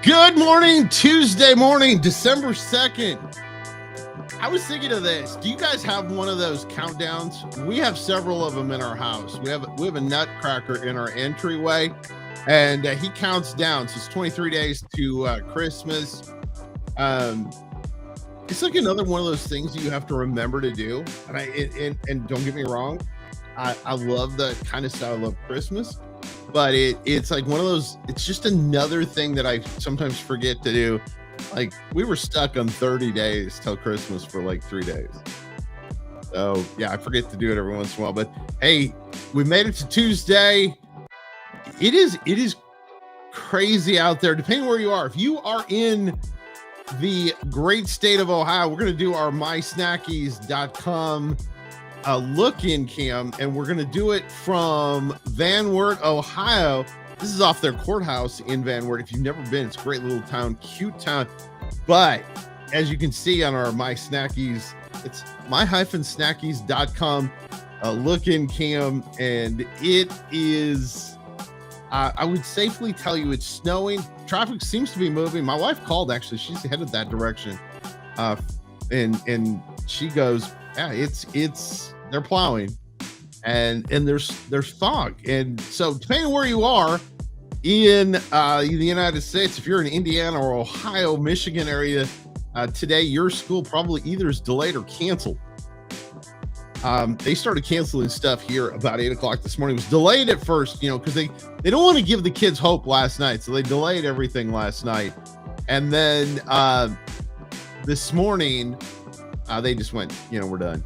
Good morning, Tuesday morning, December 2nd. I was thinking of this. Do you guys have one of those countdowns? We have several of them in our house. We have a nutcracker in our entryway, and he counts down. So it's 23 days to Christmas. It's like another one of those things you have to remember to do. And don't get me wrong, I love the kind of style of Christmas. But it's like one of those, it's just another thing that I sometimes forget to do. Like we were stuck on 30 days till Christmas for like 3 days. So yeah, I forget to do it every once in a while. But hey, we made it to Tuesday. It is crazy out there, depending where you are. If you are in the great state of Ohio, we're going to do our mysnackies.com look-in cam, and we're going to do it from Van Wert, Ohio. This is off their courthouse in Van Wert. If you've never been, it's a great little town, cute town. But as you can see on our My Snackies, it's my-snackies.com look-in cam, and it is, I would safely tell you it's snowing. Traffic seems to be moving. My wife called, actually. She's headed that direction. And she goes, yeah, it's they're plowing, and there's fog. And so depending on where you are in the United States, if you're in Indiana or Ohio, Michigan area, today your school probably either is delayed or canceled. They started canceling stuff here about 8 o'clock this morning. It was delayed at first, because they don't want to give the kids hope last night, so they delayed everything last night. And then this morning they just went, we're done.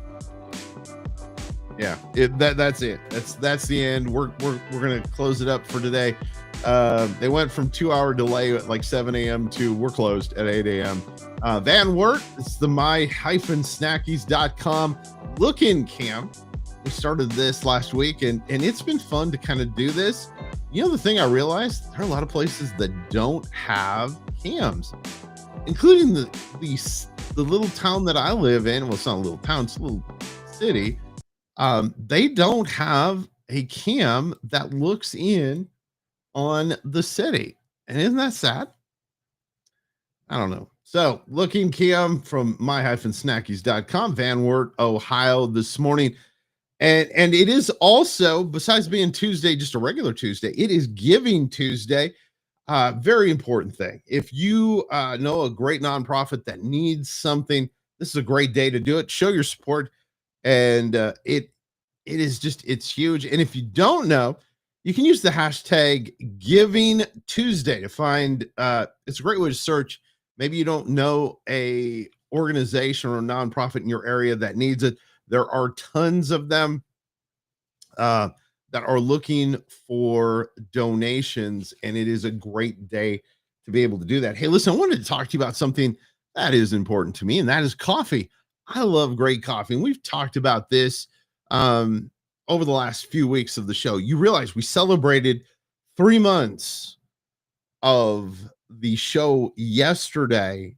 Yeah, that's it. That's the end. We're gonna close it up for today. They went from 2-hour delay at like 7 a.m. to we're closed at 8 a.m. Van Wert, it's the my-snackies.com look-in cam. We started this last week, and it's been fun to kind of do this. The thing I realized, there are a lot of places that don't have cams, including the little town that I live in. Well, it's not a little town, it's a little city. They don't have a cam that looks in on the city. And isn't that sad? I don't know. So looking cam from my-snackies.com, Van Wert, Ohio this morning. And it is also, besides being Tuesday, just a regular Tuesday, it is Giving Tuesday. Very important thing. If you know a great nonprofit that needs something, this is a great day to do it. Show your support. And it is just, it's huge. And if you don't know, you can use the hashtag Giving Tuesday to find, it's a great way to search. Maybe you don't know a organization or a nonprofit in your area that needs it. There are tons of them that are looking for donations, and it is a great day to be able to do that. Hey, listen, I wanted to talk to you about something that is important to me, and that is coffee. I love great coffee, and we've talked about this over the last few weeks of the show. You realize we celebrated 3 months of the show yesterday,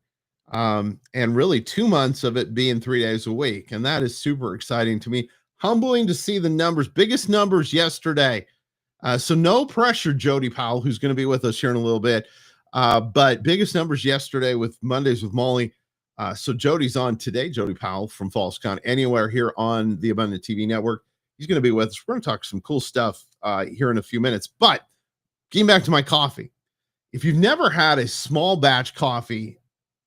and really 2 months of it being 3 days a week, and that is super exciting to me. Humbling to see the numbers, biggest numbers yesterday. So no pressure, Jody Powell, who's going to be with us here in a little bit, but biggest numbers yesterday with Mondays with Molly. So Jody's on today, Jody Powell from Falls Count Anywhere here on the Abundant TV network. He's going to be with us. We're going to talk some cool stuff here in a few minutes. But getting back to my coffee, if you've never had a small batch coffee,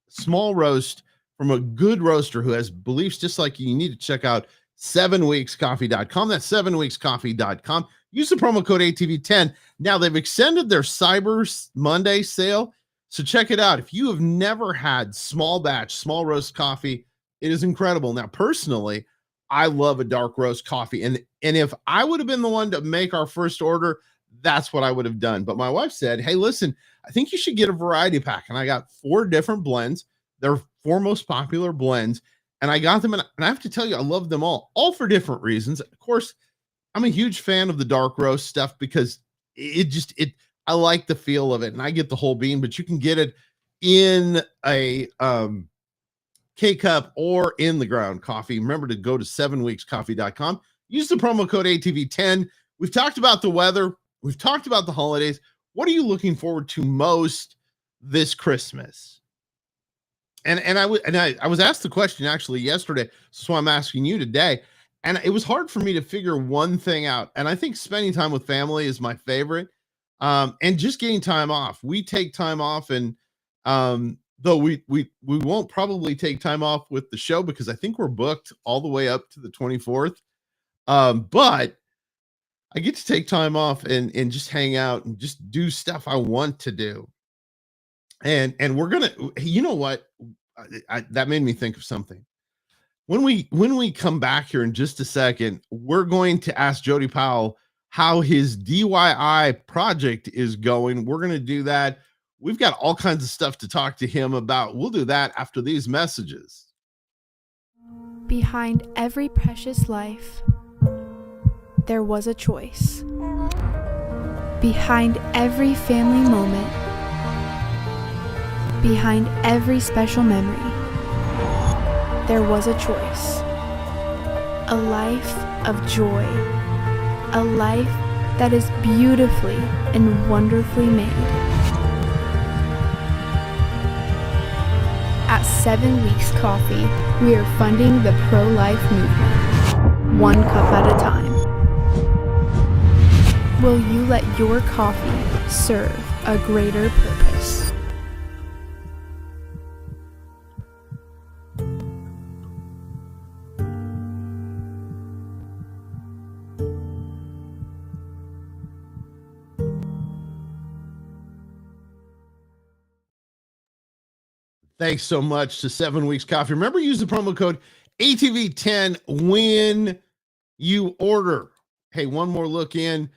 small roast from a good roaster who has beliefs just like you need to check out 7weekscoffee.com. That's 7weekscoffee.com. Use the promo code ATV10. Now they've extended their Cyber Monday sale. So check it out. If you have never had small batch, small roast coffee, it is incredible. Now, personally, I love a dark roast coffee. And if I would have been the one to make our first order, that's what I would have done. But my wife said, hey, listen, I think you should get a variety pack. And I got 4 different blends. They're 4 most popular blends. And I got them, and I have to tell you, I love them all for different reasons. Of course, I'm a huge fan of the dark roast stuff because I like the feel of it, and I get the whole bean, but you can get it in a K-Cup or in the ground coffee. Remember to go to 7weekscoffee.com. Use the promo code ATV10. We've talked about the weather. We've talked about the holidays. What are you looking forward to most this Christmas? And I was asked the question actually yesterday, so I'm asking you today. And it was hard for me to figure one thing out. And I think spending time with family is my favorite. And just getting time off. We take time off, and though we won't probably take time off with the show because I think we're booked all the way up to the 24th. But I get to take time off and just hang out and just do stuff I want to do. And we're gonna, you know what? That made me think of something. When we come back here in just a second, we're going to ask Jody Powell how his DIY project is going. We're going to do that. We've got all kinds of stuff to talk to him about. We'll do that after these messages. Behind every precious life, there was a choice. Behind every family moment, behind every special memory, there was a choice. A life of joy. A life that is beautifully and wonderfully made. At 7 Weeks Coffee, we are funding the pro-life movement, one cup at a time. Will you let your coffee serve a greater purpose? Thanks so much to 7 Weeks Coffee. Remember, use the promo code ATV10 when you order. Hey, one more look in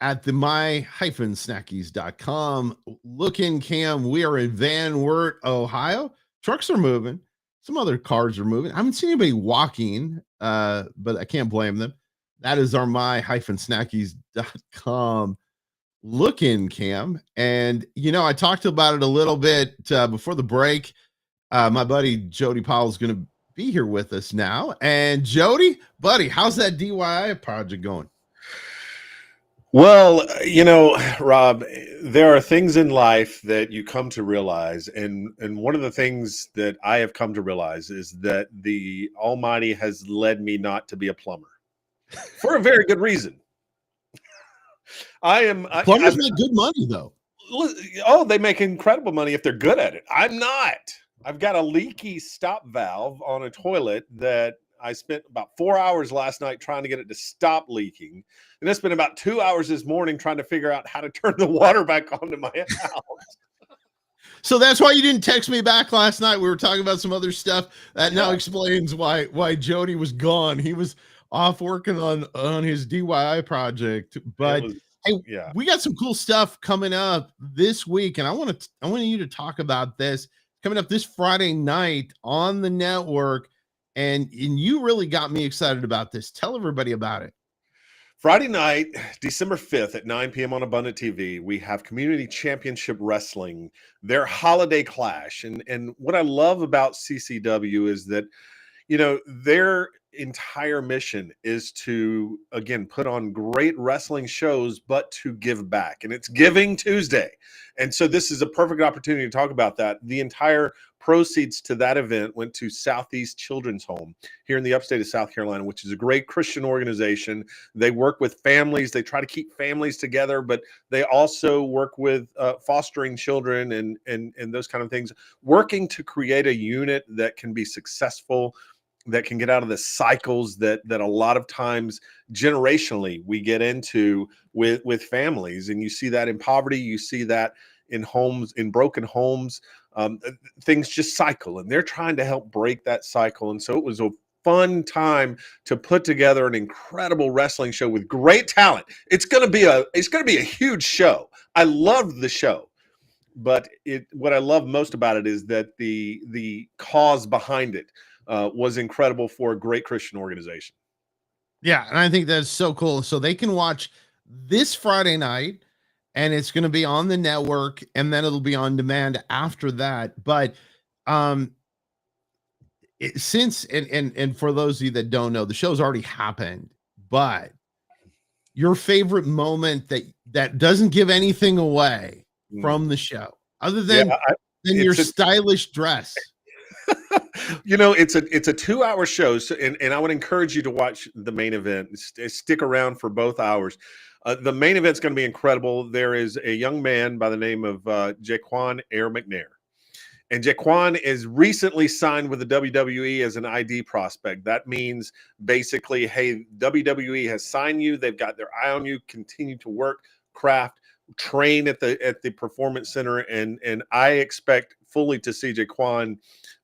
at the my-snackies.com look-in cam. We are in Van Wert, Ohio. Trucks are moving. Some other cars are moving. I haven't seen anybody walking, but I can't blame them. That is our my-snackies.com look-in cam. And, I talked about it a little bit before the break. My buddy Jody Powell is going to be here with us now. And Jody, buddy, how's that DIY project going? Well, Rob, there are things in life that you come to realize. And one of the things that I have come to realize is that the Almighty has led me not to be a plumber for a very good reason. Plumbers make good money, though. Oh, they make incredible money if they're good at it. I'm not. I've got a leaky stop valve on a toilet that I spent about 4 hours last night trying to get it to stop leaking. And it's been about 2 hours this morning trying to figure out how to turn the water back onto my house. So that's why you didn't text me back last night. We were talking about some other stuff that now explains why Jody was gone. He was off working on his DIY project. But we got some cool stuff coming up this week, and I want you to talk about this coming up this Friday night on the network. And you really got me excited about this. Tell everybody about it. Friday night, December 5th at 9 p.m. on Abundant TV, we have Community Championship Wrestling, their holiday clash. And what I love about CCW is that, their entire mission is to, again, put on great wrestling shows, but to give back. And it's Giving Tuesday. And so this is a perfect opportunity to talk about that. The entire proceeds to that event went to Southeast Children's Home here in the upstate of South Carolina, which is a great Christian organization. They work with families. They try to keep families together, but they also work with fostering children and those kind of things, working to create a unit that can be successful, that can get out of the cycles that a lot of times generationally we get into with families. And you see that in poverty, you see that in homes, in broken homes. Things just cycle, and they're trying to help break that cycle. And so it was a fun time to put together an incredible wrestling show with great talent. It's going to be a huge show. I loved the show, but what I love most about it is that the cause behind it was incredible for a great Christian organization. Yeah, and I think that's so cool. So they can watch this Friday night, and it's going to be on the network, and then it'll be on demand after that. But since for those of you that don't know, the show's already happened, but your favorite moment that doesn't give anything away from the show. other Yeah, than your it's a stylish dress? it's a 2-hour show, so, and I would encourage you to watch the main event. Stick around for both hours. The main event's going to be incredible. There is a young man by the name of Jaquan Air McNair. And Jaquan is recently signed with the WWE as an ID prospect. That means basically, hey, WWE has signed you. They've got their eye on you. Continue to work, craft, train at the Performance Center, and I expect fully to see Jaquan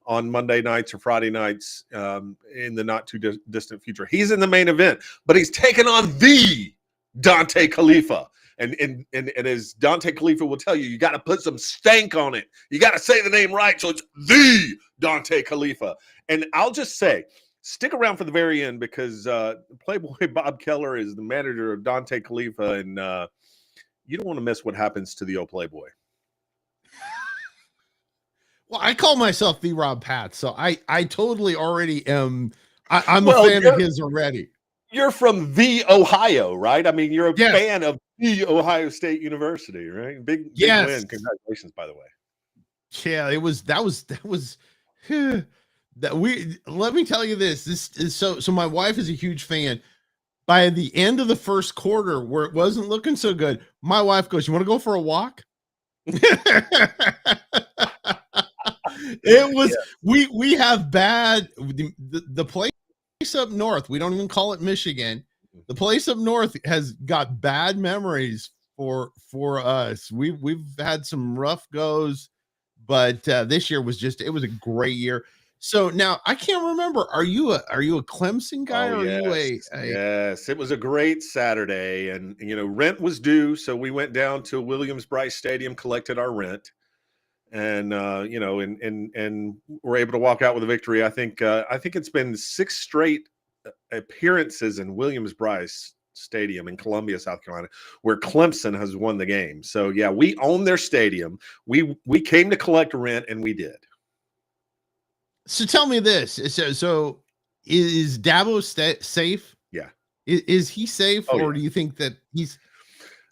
on Monday nights or Friday nights in the not too distant future. He's in the main event, but he's taking on the Dante Khalifa. And as Dante Khalifa will tell you, you got to put some stank on it. You got to say the name right. So it's the Dante Khalifa. And I'll just say, stick around for the very end, because Playboy Bob Keller is the manager of Dante Khalifa. And you don't want to miss what happens to the old Playboy. Well, I call myself the Rob Patz, so I totally already am. I'm a fan of his already. You're from the Ohio, right? I mean, you're a fan of the Ohio State University, right? Big win. Congratulations, by the way. Yeah, that was that we. Let me tell you this. This is so. My wife is a huge fan. By the end of the first quarter, where it wasn't looking so good, my wife goes, "You want to go for a walk?" It was we have bad the place up north. We don't even call it Michigan. The place up north has got bad memories for us. We've had some rough goes, but this year was it was a great year. So now I can't remember. Are you a Clemson guy? Oh, or yes. Are you Yes, it was a great Saturday, and rent was due, so we went down to Williams-Brice Stadium, collected our rent, and and we're able to walk out with a victory. I think it's been 6 straight appearances in Williams-Brice Stadium in Columbia, South Carolina, where Clemson has won the game. So yeah, we own their stadium. We came to collect rent, and we did. So tell me this. So is Dabo safe? Yeah. Is he safe, or do you think that he's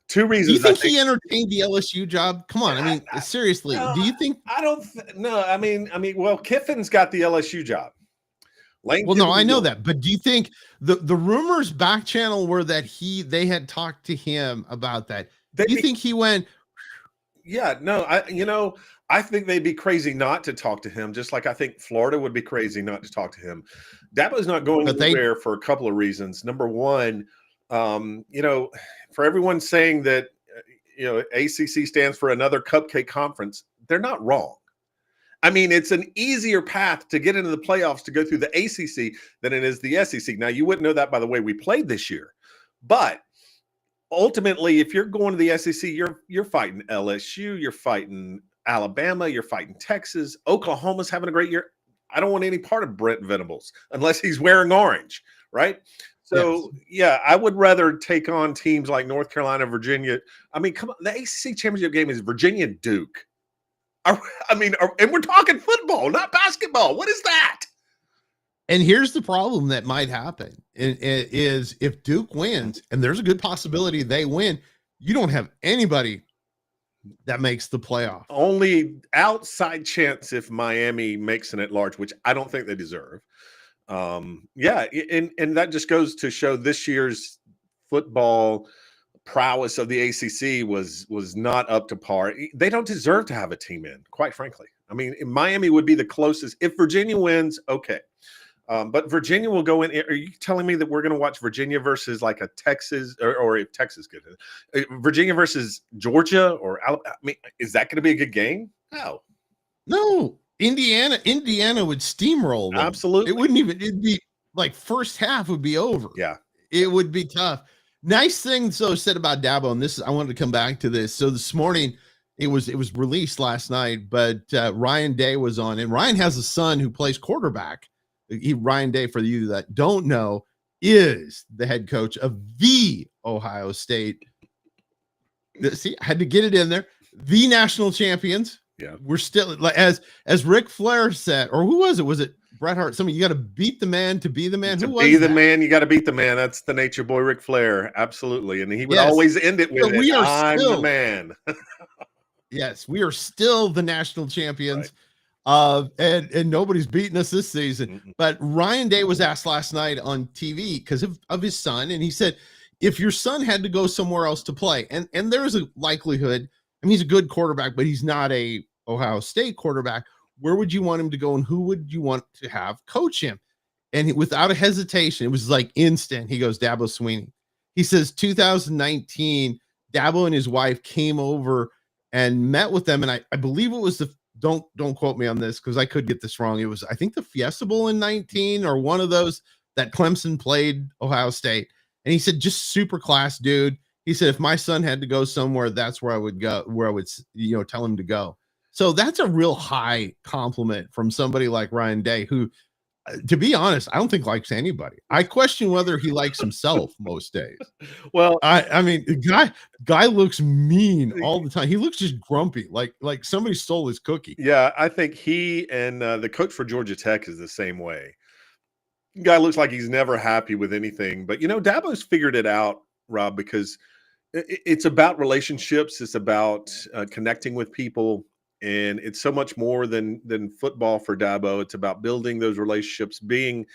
2 reasons? Do you think he entertained the LSU job? Come on. I mean, seriously, do you think? I don't no. I mean, well, Kiffin's got the LSU job. No, I know that, but do you think the rumors back channel were that they had talked to him about that? Do you think he went? Yeah, no, I think they'd be crazy not to talk to him, just like I think Florida would be crazy not to talk to him. Dabo's not going anywhere for a couple of reasons. Number one, for everyone saying that ACC stands for another cupcake conference, they're not wrong. I mean, it's an easier path to get into the playoffs to go through the ACC than it is the SEC. Now, you wouldn't know that by the way we played this year, but ultimately, if you're going to the SEC, you're fighting LSU, you're fighting Alabama, you're fighting Texas. Oklahoma's having a great year. I don't want any part of Brent Venables unless he's wearing orange, right? So, yeah, I would rather take on teams like North Carolina, Virginia. I mean, come on, the ACC championship game is Virginia Duke. And we're talking football, not basketball. What is that? And here's the problem that might happen is if Duke wins, and there's a good possibility they win, you don't have anybody that makes the playoff. Only outside chance if Miami makes an at-large, which I don't think they deserve. And that just goes to show this year's football prowess of the ACC was not up to par. They don't deserve to have a team in, quite frankly. I mean, Miami would be the closest. If Virginia wins, okay. But Virginia will go in. Are you telling me that we're going to watch Virginia versus like a Texas, or if Texas gets it, Virginia versus Georgia or Alabama? I mean, is that going to be a good game? No. Indiana would steamroll them. Absolutely. It'd be like first half would be over. Yeah. It would be tough. Nice thing said about Dabo, and I wanted to come back to this. So this morning, it was released last night, but Ryan Day was on, and Ryan has a son who plays quarterback. Ryan Day, for you that don't know, is the head coach of the Ohio State. See, I had to get it in there. The national champions. Yeah, we're still, as Ric Flair said, or who was it? Was it Bret Hart? You got to beat the man to be the man. Man, you got to beat the man. That's the Nature Boy, Ric Flair. Absolutely, and he would always end it with, "I'm the man." Yes, we are still the national Right. champions. And nobody's beating us this season. Mm-mm. But Ryan Day was asked last night on TV because of his son, and he said, if your son had to go somewhere else to play, and there's a likelihood, I mean, he's a good quarterback, but he's not a Ohio State quarterback. Where would you want him to go, and who would you want to have coach him? And without a hesitation, it was like instant. He goes, Dabo Sweeney. He says 2019, Dabo and his wife came over and met with them, and I believe it was the don't quote me on this because I could get this wrong. It was, I think, the Fiesta Bowl in 19 or one of those that Clemson played Ohio State. And he said, just super class dude. He said, if my son had to go somewhere, that's where I would go, where I would, tell him to go. So that's a real high compliment from somebody like Ryan Day, who, to be honest, I don't think likes anybody. I question whether he likes himself most days. Well, I mean, guy looks mean all the time. He looks just grumpy, like somebody stole his cookie. yeah, I think he and the coach for Georgia Tech is the same way. Guy looks like he's never happy with anything. But Dabo's figured it out, Rob, because it's about relationships. It's about connecting with people, and it's so much more than football for Dabo. It's about building those relationships, being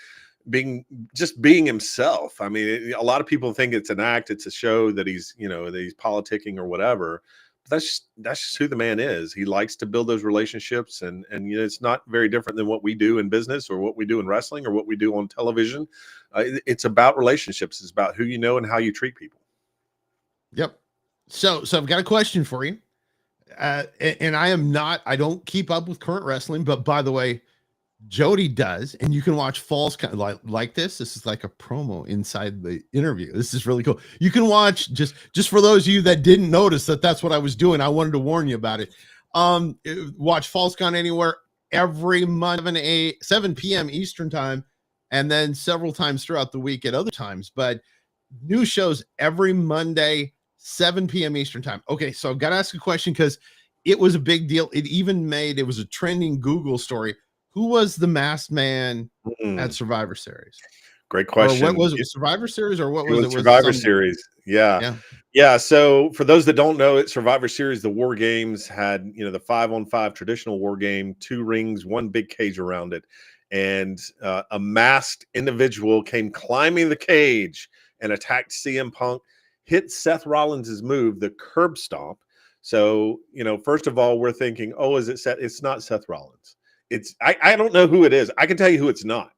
himself. I mean, a lot of people think it's an act, it's a show that he's politicking or whatever. But that's just who the man is. He likes to build those relationships, and it's not very different than what we do in business or what we do in wrestling or what we do on television. It's about relationships. It's about who you know and how you treat people. Yep. So I've got a question for you. And I don't keep up with current wrestling, but by the way, Jody does, and you can watch Falls like this. This is like a promo inside the interview. This is really cool. You can watch just for those of you that didn't notice that's what I was doing. I wanted to warn you about it. Watch Falls Count Anywhere every Monday, 7 p.m. Eastern time, and then several times throughout the week at other times. But new shows every Monday, 7 p.m. Eastern time. Okay, so I've got to ask a question because it was a big deal. It was a trending Google story. Who was the masked man at Survivor Series? Great question. Or what was it? Survivor Series, or what was it? Survivor Series. Yeah. So for those that don't know it, Survivor Series, the War Games had, the 5-on-5 traditional war game, 2 rings, 1 big cage around it. And a masked individual came climbing the cage and attacked CM Punk, hit Seth Rollins' move, the curb stomp. So, first of all, we're thinking, oh, is it Seth? It's not Seth Rollins. I don't know who it is. I can tell you who it's not.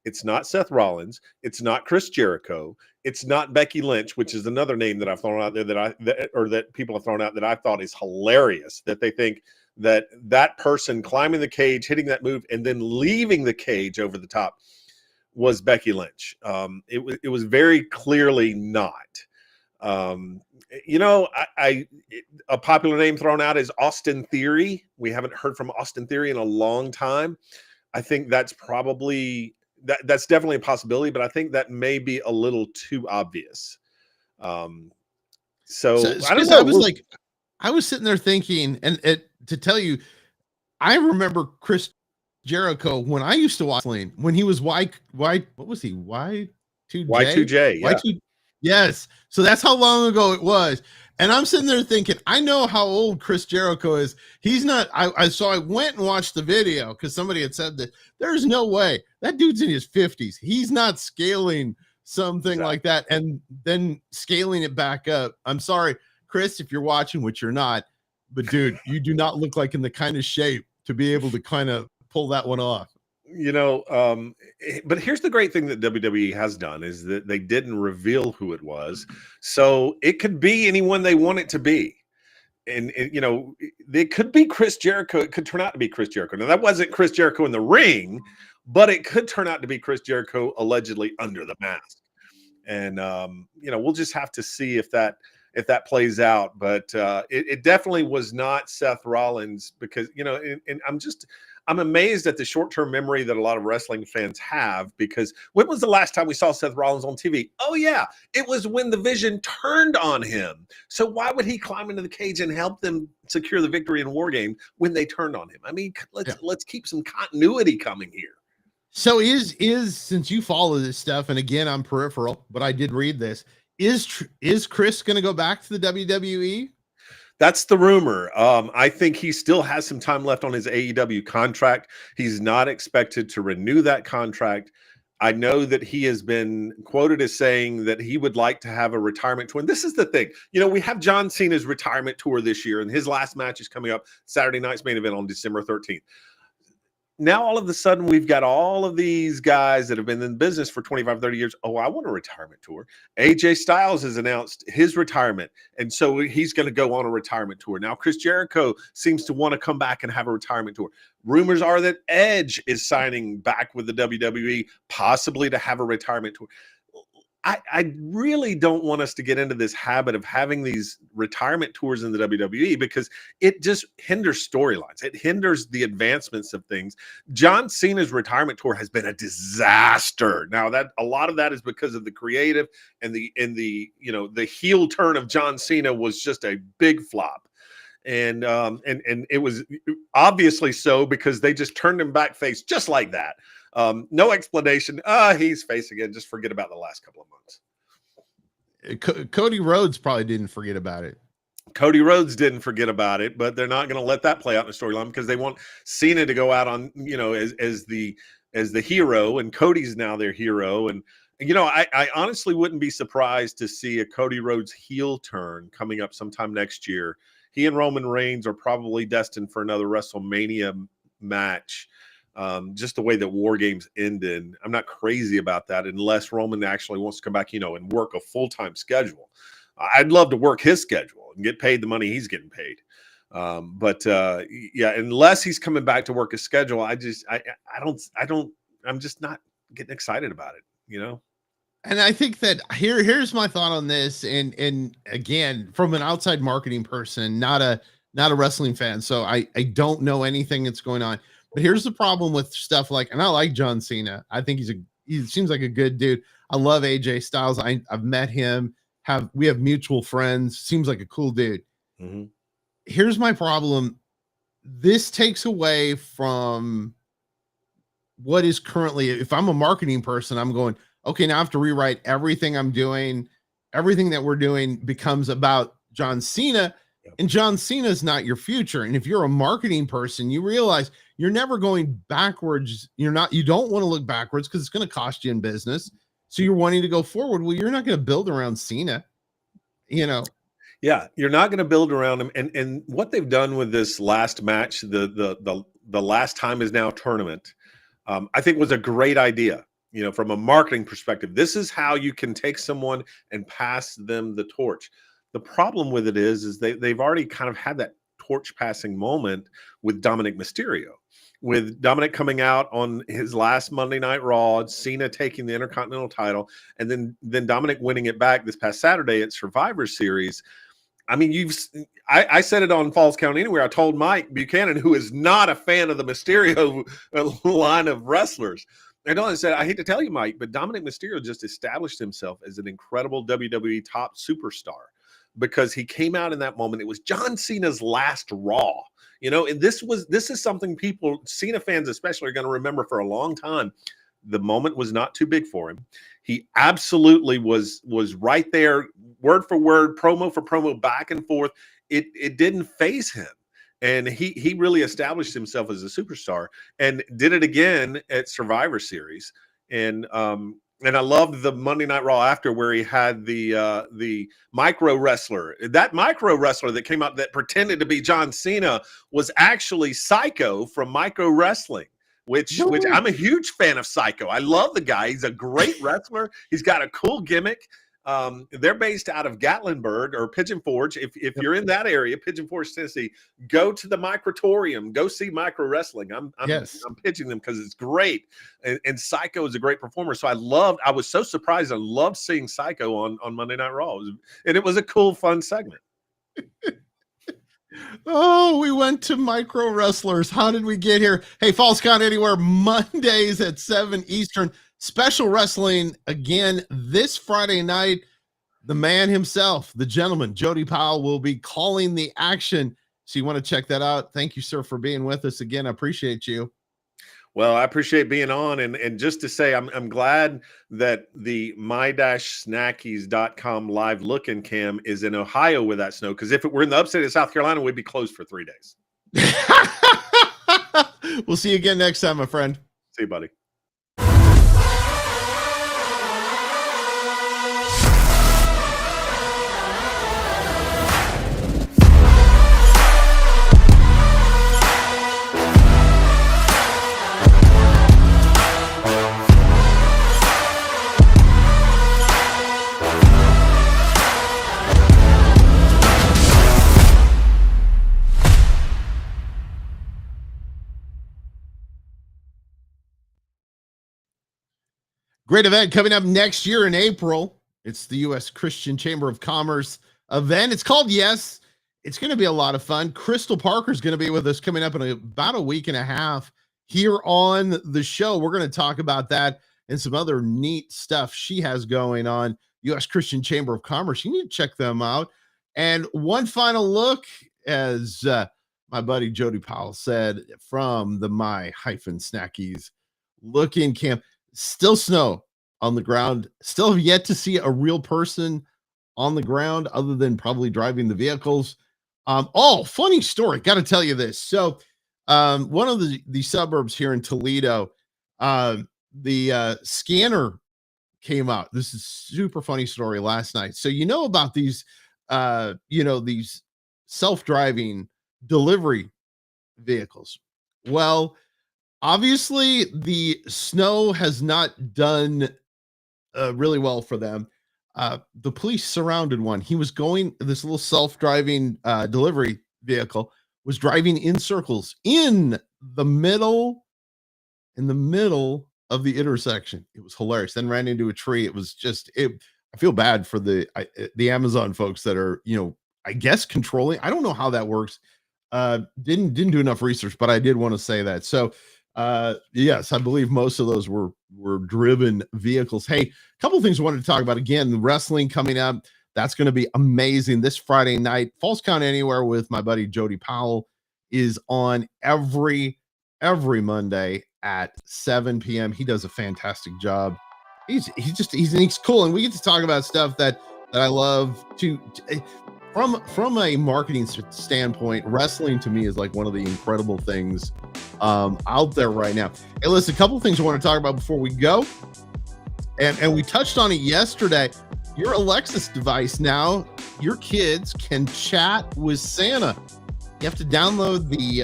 It's not Seth Rollins. It's not Chris Jericho. It's not Becky Lynch, which is another name that I've thrown out there that people have thrown out that I thought is hilarious, that they think that person climbing the cage, hitting that move, and then leaving the cage over the top was Becky Lynch. It was very clearly not. A popular name thrown out is Austin Theory. We haven't heard from Austin Theory in a long time. I think that's that's definitely a possibility, but I think that may be a little too obvious. So I don't know. I was sitting there thinking, and to tell you, I remember Chris Jericho when I used to watch wrestling, when he was what was he? Y2J? Y2J, yeah. Yes. So that's how long ago it was. And I'm sitting there thinking, I know how old Chris Jericho is. He's not, so I went and watched the video because somebody had said that there's no way that dude's in his 50s. He's not scaling something like that and then scaling it back up. I'm sorry, Chris, if you're watching, which you're not, but dude, you do not look like in the kind of shape to be able to kind of pull that one off. But here's the great thing that WWE has done is that they didn't reveal who it was. So it could be anyone they want it to be. And it could be Chris Jericho. It could turn out to be Chris Jericho. Now, that wasn't Chris Jericho in the ring, but it could turn out to be Chris Jericho allegedly under the mask. And, we'll just have to see if that plays out. But it definitely was not Seth Rollins because, and I'm amazed at the short-term memory that a lot of wrestling fans have, because when was the last time we saw Seth Rollins on TV? Oh, yeah, it was when the Vision turned on him. So why would he climb into the cage and help them secure the victory in War Game when they turned on him? I mean, let's keep some continuity coming here. So since you follow this stuff, and again, I'm peripheral, but I did read this, is Chris going to go back to the WWE? That's the rumor. I think he still has some time left on his AEW contract. He's not expected to renew that contract. I know that he has been quoted as saying that he would like to have a retirement tour. And this is the thing. We have John Cena's retirement tour this year, and his last match is coming up Saturday night's main event on December 13th. Now, all of a sudden, we've got all of these guys that have been in business for 25, 30 years. Oh, I want a retirement tour. AJ Styles has announced his retirement, and so he's going to go on a retirement tour. Now, Chris Jericho seems to want to come back and have a retirement tour. Rumors are that Edge is signing back with the WWE, possibly to have a retirement tour. I really don't want us to get into this habit of having these retirement tours in the WWE, because it just hinders storylines. It hinders the advancements of things. John Cena's retirement tour has been a disaster. Now, that a lot of that is because of the creative, and the heel turn of John Cena was just a big flop. And it was obviously so, because they just turned him back face just like that. No explanation. He's face again. Just forget about the last couple of months. Cody Rhodes probably didn't forget about it. Cody Rhodes didn't forget about it, but they're not going to let that play out in the storyline, because they want Cena to go out on, as the hero, and Cody's now their hero. And I honestly wouldn't be surprised to see a Cody Rhodes heel turn coming up sometime next year. He and Roman Reigns are probably destined for another WrestleMania match. Just the way that War Games ended, I'm not crazy about that, unless Roman actually wants to come back, and work a full-time schedule. I'd love to work his schedule and get paid the money he's getting paid. But unless he's coming back to work his schedule, I'm just not getting excited about it, And I think that here's my thought on this. And again, from an outside marketing person, not a wrestling fan. So I don't know anything that's going on. But here's the problem with stuff like, and I like John Cena. I think he seems like a good dude. I love AJ Styles. I've met him. We have mutual friends. Seems like a cool dude. Mm-hmm. Here's my problem. This takes away from what is currently, if I'm a marketing person, I'm going, okay, now I have to rewrite everything I'm doing. Everything that we're doing becomes about John Cena. And John Cena is not your future. And if you're a marketing person, you realize you're never going backwards. You don't want to look backwards, because it's going to cost you in business. So you're wanting to go forward. Well, you're not going to build around Cena, Yeah, you're not going to build around him. And what they've done with this last match, the last time is now tournament, I think was a great idea. From a marketing perspective, this is how you can take someone and pass them the torch. The problem with it is they've already kind of had that torch passing moment with Dominic Mysterio, with Dominic coming out on his last Monday Night Raw, Cena taking the Intercontinental title, and then Dominic winning it back this past Saturday at Survivor Series. I mean, I said it on Falls Count Anywhere. I told Mike Buchanan, who is not a fan of the Mysterio line of wrestlers, I said, I hate to tell you, Mike, but Dominic Mysterio just established himself as an incredible WWE top superstar, because he came out in that moment. It was John Cena's last Raw, and this is something Cena fans especially, are going to remember for a long time. The moment was not too big for him. He absolutely was right there, word for word, promo for promo, back and forth. It didn't faze him. And he really established himself as a superstar, and did it again at Survivor Series. And I loved the Monday Night Raw after, where he had the micro wrestler. That micro wrestler that came out that pretended to be John Cena was actually Psycho from Micro Wrestling, which I'm a huge fan of Psycho. I love the guy. He's a great wrestler. He's got a cool gimmick. They're based out of Gatlinburg or Pigeon Forge. If you're in that area, Pigeon Forge, Tennessee, go to the Microtorium. Go see Micro Wrestling. I'm pitching them because it's great. And Psycho is a great performer. So I was so surprised. I loved seeing Psycho on Monday Night Raw. It was a cool, fun segment. Oh, we went to Micro Wrestlers. How did we get here? Hey, Falls Count Anywhere, Mondays at 7 Eastern. Special wrestling again this Friday night. The man himself, the gentleman, Jody Powell, will be calling the action. So you want to check that out. Thank you, sir, for being with us again. I appreciate you. Well, I appreciate being on, and just to say, I'm glad that the my-snackies.com live look-in cam is in Ohio with that snow, because if it were in the upstate of South Carolina, we'd be closed for 3 days. We'll see you again next time, my friend. See you, buddy. Great event coming up next year in April. It's the U.S. Christian Chamber of Commerce event. It's called Yes. It's going to be a lot of fun. Crystal Parker is going to be with us coming up in about a week and a half here on the show. We're going to talk about that and some other neat stuff she has going on. U.S. Christian Chamber of Commerce. You need to check them out. And one final look, as my buddy Jody Powell said, from the My-Snackies look-in camp. Still snow on the ground. Still have yet to see a real person on the ground other than probably driving the vehicles. Funny story. Got to tell you this. So one of the suburbs here in Toledo, the scanner came out. This is super funny story last night. So you know about these, these self-driving delivery vehicles. Well, obviously, the snow has not done really well for them. The police surrounded one. He was this little self-driving delivery vehicle was driving in circles in the middle of the intersection. It was hilarious. Then ran into a tree. It was just, I feel bad for the Amazon folks that are, I guess controlling. I don't know how that works. Didn't do enough research, but I did want to say that. So, yes, I believe most of those were driven vehicles. Hey, a couple things I wanted to talk about. Again, wrestling coming up. That's going to be amazing this Friday night. Falls Count Anywhere with my buddy Jody Powell is on every Monday at 7 p.m. He does a fantastic job. He's cool, and we get to talk about stuff that I love to from a marketing standpoint. Wrestling to me is like one of the incredible things out there right now. Hey, listen, a couple of things I want to talk about before we go, and we touched on it yesterday. Your Alexa device now, your kids can chat with Santa. You have to download the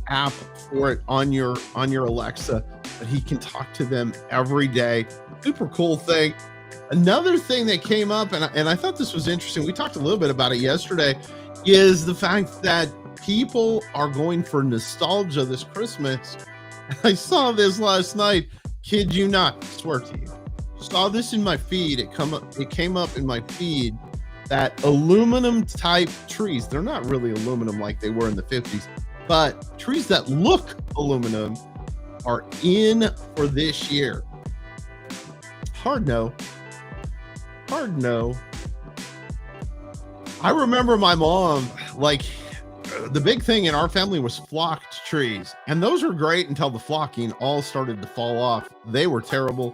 app for it on your Alexa, but he can talk to them every day. Super cool thing. Another thing that came up, and I thought this was interesting, we talked a little bit about it yesterday, is the fact that people are going for nostalgia this Christmas. I saw this last night, kid you not, I swear to you. Saw this in my feed. It came up in my feed that aluminum type trees, they're not really aluminum like they were in the 50s, but trees that look aluminum are in for this year. Hard no. I remember my mom, like, the big thing in our family was flocked trees, and those were great until the flocking all started to fall off. They were terrible.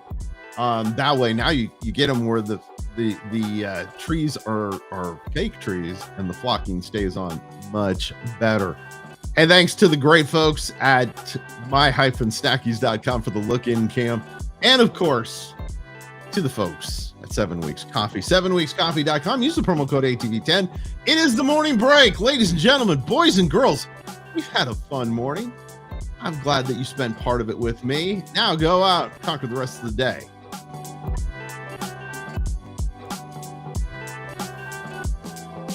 That way, now you get them where the trees are fake trees, and the flocking stays on much better. And thanks to the great folks at my-snackies.com for the look-in camp, and of course to the folks at 7 Weeks Coffee, 7weekscoffee.com. Use the promo code ATV10. It is the morning break. Ladies and gentlemen, boys and girls, we've had a fun morning. I'm glad that you spent part of it with me. Now go out, conquer the rest of the day.